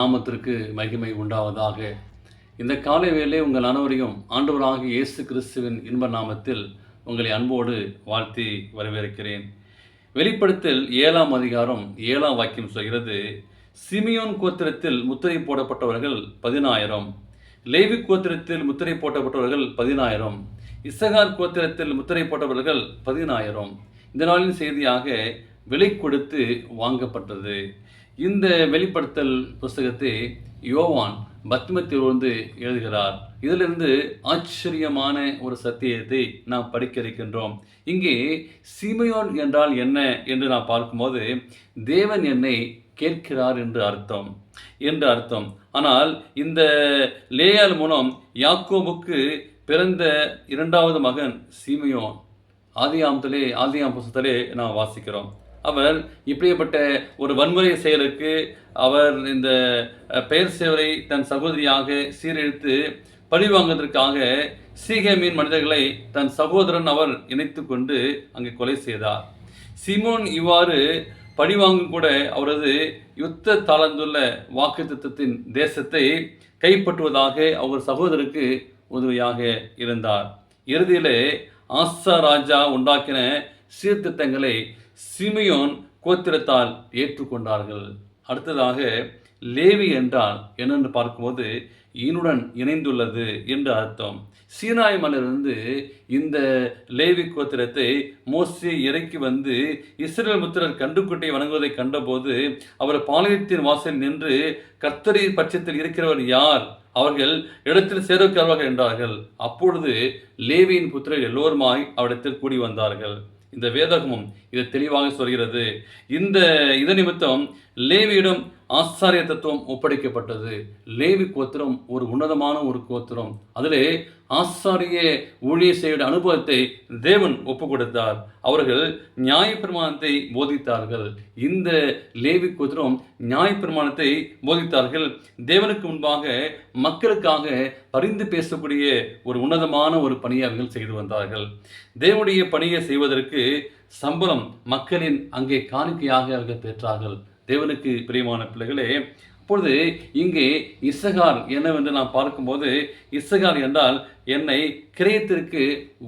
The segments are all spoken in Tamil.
நாமத்திற்கு மகிமை உண்டாவதாக. இந்த காலை வேளை உங்கள் அனைவரையும் ஆண்டவராகிய இயேசு கிறிஸ்துவின் இன்ப நாமத்தில் உங்களை அன்போடு வாழ்த்தி வரவேற்கிறேன். வெளிப்படுத்தல் 7ஆம் அதிகாரம் 7ஆம் வாக்கியம் சொல்கிறது, சிமியோன் கோத்திரத்தில் முத்திரை போடப்பட்டவர்கள் 10,000, லேவி கோத்திரத்தில் முத்திரை போடப்பட்டவர்கள் 10,000, இசகார் கோத்திரத்தில் முத்திரை போட்டவர்கள் 10,000. இந்த நாளின் செய்தியாக விலை கொடுத்து வாங்கப்பட்டது. இந்த வெளிப்படுத்தல் புஸ்தகத்தை யோவான் பத்மத்திலிருந்து எழுதுகிறார். இதிலிருந்து ஆச்சரியமான ஒரு சத்தியத்தை நாம் படிக்க இருக்கின்றோம். இங்கே சிமியோன் என்றால் என்ன என்று நாம் பார்க்கும்போது, தேவன் என்னை கேட்கிறார் என்று அர்த்தம். ஆனால் இந்த லேயாள் மூலம் யாக்கோபுக்கு பிறந்த இரண்டாவது மகன் சிமியோன். ஆதியாம் புஸ்தகத்திலே நாம் வாசிக்கிறோம். அவர் இப்படிப்பட்ட ஒரு வன்முறை செயலுக்கு அவர் இந்த பெயர் சேவரை தன் சகோதரியாக சீரழித்து பழிவாங்குவதற்காக சீகேமின் மனிதர்களை தன் சகோதரன் அவர் இணைத்து கொண்டு அங்கே கொலை செய்தார். சிமோன் இவ்வாறு பழிவாங்கும் கூட அவரது யுத்த தாளந்துள்ள வாக்குத்தத்தத்தின் தேசத்தை கைப்பற்றுவதாக அவர் சகோதரருக்கு உதவியாக இருந்தார். இறுதியிலே ஆசா ராஜா உண்டாக்கின சீர்திருத்தங்களை சிமியோன் கோத்திரத்தால் ஏற்றுக்கொண்டார்கள். அடுத்ததாக லேவி என்றால் என்னென்று பார்க்கும்போது ஈனுடன் இணைந்துள்ளது என்று அர்த்தம். சீனாய் மலையிலிருந்து இந்த லேவி கோத்திரத்தை மோசே இறக்கி வந்து இஸ்ரேல் புத்திரர் கண்டுக்குட்டியை வணங்குவதை கண்டபோது அவர் பாளையத்தின் வாசல் நின்று, கர்த்தரின் பட்சத்தில் இருக்கிறவர் யார், அவர்கள் இடத்தில் சேருவார்கள் என்றார்கள். அப்பொழுது லேவியின் புத்திரர் எல்லோருமாய் அவரிடத்தில் கூடி வந்தார்கள். இந்த வேதகமும் இதை தெளிவாக சொல்கிறது. இது நிமித்தம் லேவியிடம் ஆசாரிய தத்துவம் ஒப்படைக்கப்பட்டது. லேவி கோத்திரம் ஒரு உன்னதமான ஒரு கோத்திரம். அதிலே ஆசாரிய ஊழிய செய்த அனுபவத்தை தேவன் ஒப்பு கொடுத்தார். அவர்கள் நியாயப்பிரமாணத்தை போதித்தார்கள். இந்த லேவி கோத்திரம் நியாயப்பிரமாணத்தை போதித்தார்கள். தேவனுக்கு முன்பாக மக்களுக்காக பரிந்து பேசக்கூடிய ஒரு உன்னதமான ஒரு பணியை அவர்கள் செய்து வந்தார்கள். தேவனுடைய பணியை செய்வதற்கு சம்பளம் மக்களின் அங்கே காணிக்கையாக அவர்கள் பெற்றார்கள். தேவனுக்கு பிரியமான பிள்ளைகளே, அப்பொழுது இங்கே இசகார் என்னவென்று நாம் பார்க்கும்போது, இசகார் என்றால் என்னை கிரயத்திற்கு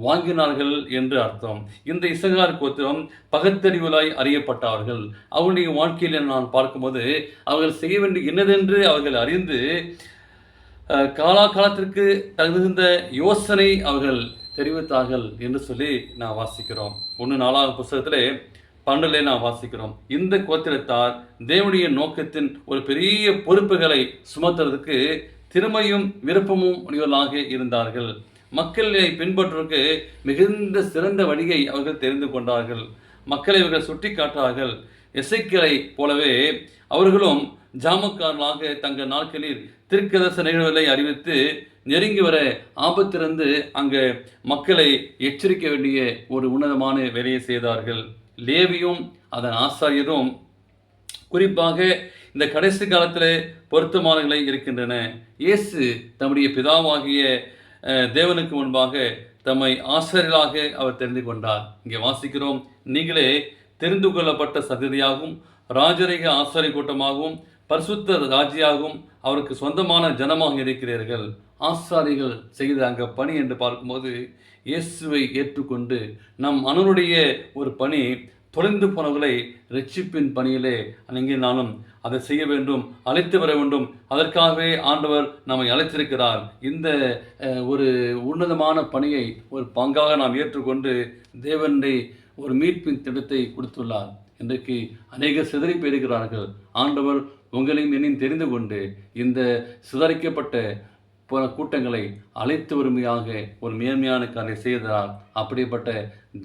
வாங்கினார்கள் என்று அர்த்தம். இந்த இசகார் கோத்திரம் பகுத்தறிவுலாய் அறியப்பட்டவர்கள். அவருடைய வாழ்க்கையில் நான் பார்க்கும்போது அவர்கள் செய்ய வேண்டிய என்னதென்று அவர்கள் அறிந்து காலத்திற்கு தகுந்த யோசனை அவர்கள் தெரிவித்தார்கள் என்று சொல்லி நான் வாசிக்கிறோம். 1 புஸ்தகத்திலே 12 நாம் வாசிக்கிறோம். இந்த கோத்திரத்தார் தேவனுடைய நோக்கத்தின் ஒரு பெரிய பொறுப்புகளை சுமத்துறதுக்கு திறமையும் விருப்பமும் உடையவர்களாக இருந்தார்கள். மக்களை பின்பற்றுவதற்கு மிகுந்த சிறந்த வழியை அவர்கள் தெரிந்து கொண்டார்கள். மக்களை இவர்கள் சுட்டி காட்டார்கள். எசேக்கியேலை போலவே அவர்களும் ஜாமக்காரர்களாக தங்கள் நாட்களில் தீர்க்கதரிசன நிகழ்வுகளை அறிவித்து நெருங்கி வர ஆபத்திலிருந்து அங்கே மக்களை எச்சரிக்க வேண்டிய ஒரு உன்னதமான வேலையை செய்தார்கள். லேவியும் அதன் ஆசாரியரும் குறிப்பாக இந்த கடைசி காலத்தில் பொருத்தமானங்களை இருக்கின்றன. இயேசு தம்முடைய பிதாவாகிய தேவனுக்கு முன்பாக தம்மை ஆசாரியராக அவர் தெரிந்து கொண்டார். இங்கே வாசிக்கிறோம், நீங்களே தெரிந்து கொள்ளப்பட்ட சந்ததியாகவும் ராஜரீக ஆசாரிய கூட்டமாகவும் பரிசுத்த ராஜ்யாகவும் அவருக்கு சொந்தமான ஜனமாக இருக்கிறீர்கள். ஆசாரிகள் செய்த அங்கே பணி என்று பார்க்கும்போது இயேசுவை ஏற்றுக்கொண்டு நம் அனனுடைய ஒரு பணி தொலைந்து போனவர்களை ரட்சிப்பின் பணியிலே அங்கே நானும் அதை செய்ய வேண்டும், அழைத்து வர வேண்டும். அதற்காகவே ஆண்டவர் நம்மை அழைத்திருக்கிறார். இந்த ஒரு உன்னதமான பணியை ஒரு பங்காக நாம் ஏற்றுக்கொண்டு தேவனுடைய ஒரு மீட்பின் திட்டத்தை கொடுத்துள்ளார். இன்றைக்கு அநேக சிதறி போயிருக்கிறார்கள். ஆண்டவர் உங்களையும் என்னையும் தெரிந்து கொண்டு இந்த சிதறிக்கப்பட்ட கூட்டங்களை அழைத்து வறுமையாக ஒரு மேன்மையான காரை செய்தார். அப்படிப்பட்ட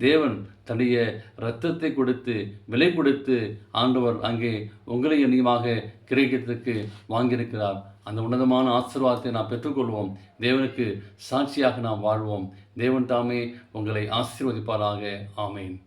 தேவன் தன்னுடைய இரத்தத்தை கொடுத்து விலை கொடுத்து ஆண்டவர் அங்கே உங்களை என்னையுமாக கிரகிக்கிறதுக்கு வாங்கியிருக்கிறார். அந்த உன்னதமான ஆசீர்வாதத்தை நாம் பெற்றுக்கொள்வோம். தேவனுக்கு சாட்சியாக நாம் வாழ்வோம். தேவன் தாமே உங்களை ஆசீர்வதிப்பாராக. ஆமேன்.